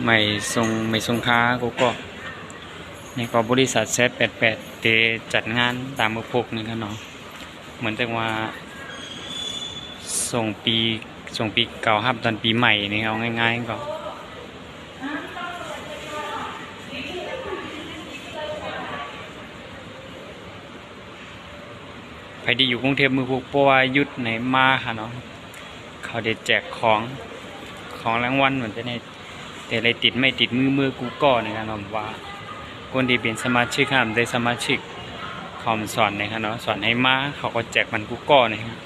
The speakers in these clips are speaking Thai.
ไม่ส่งค้าก็นี่ก็บริษัทแซด88เตจัดงานตามมือพกนี่ครับเนาะเหมือนแต่ว่าส่งปีเก่าครับตอนปีใหม่นี่เอาง่ายๆก็ไปที่อยู่กรุงเทพมือพกเพราะว่ายุดไหนมาค่ะเนาะเขาได้แจกของรางวัลเหมือนจะในแต่อะไรติดไม่ติดมือกูก็นะครับเนาะว่าคนที่เป็นสมาชิกครับได้สมาชิกคอมสอนนะครับเนาะสอนให้มาเขาก็แจกมันกูก็นะครับ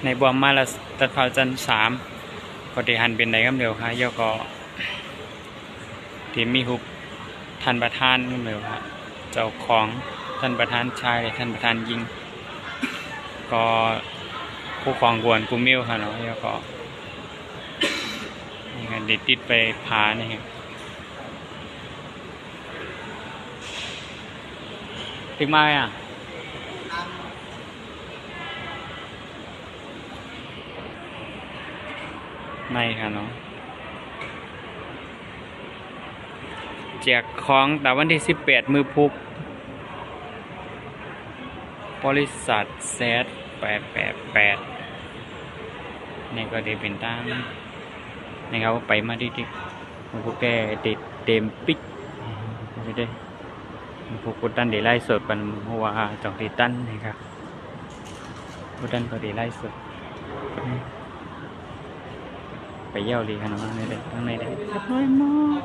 ในบวมมาละตัดเผาจัน3ก็ได้หันเป็นไหนครับเดียวค่ะย่อก็ที่มีหุบท่านประธานครับเดียวค่ะเจ้าของท่านประธานชายท่านประธานยิงก็ผู้ครองกวนกูมิวค่ะเนาะย่อก็นี่กันติดไปพานี่ครับติดมาอ่ะไม่ค่ะเนาะแจกของแต่วันที่18มือพุกบริษัทแซด888นี่ก็ได้เป็นตั้งนี่เขาไปมาดิพวกแกติดเต็มปิ๊กไม่ได้พวกกุตันได้ไล่สดกันเพราะว่าจองติดตั้นนะครับกุตันก็ได้ไล่สดไปเยี่ยวดีขนาดนั้นเลยตั้งในได้น้อยมาก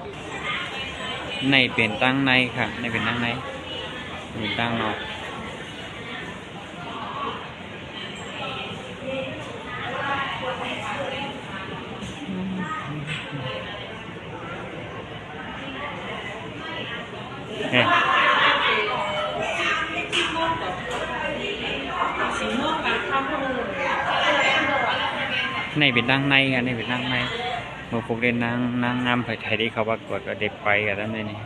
ในเปลี่ยนตั้งในค่ะในเป็นตั้งในเป็นตั้งนอกในเป็นนั่งในกันในเป็นนั่งในเมื่อพวกเล่นนั่งงามไทยที่เขาประกวดก็เด็กไปกันแล้วนี่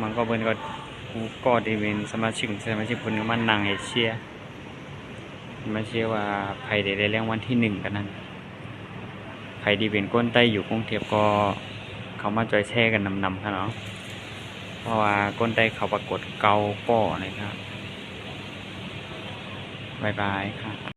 มันก็เป็นก็ได้เป็นสมาชิกคนนึงมันนางเอเชียมาเชื่อว่าไผ่ได้เรื่องวันที่1กันนั่นไผ่ดีเป็นก้นใต้อยู่กรุงเทพก็เขามาจอยแช่กันนำครับเนาะเพราะว่าก้นใต้เขาประกวดเกาป้อนะครับบ๊ายบายค่ะ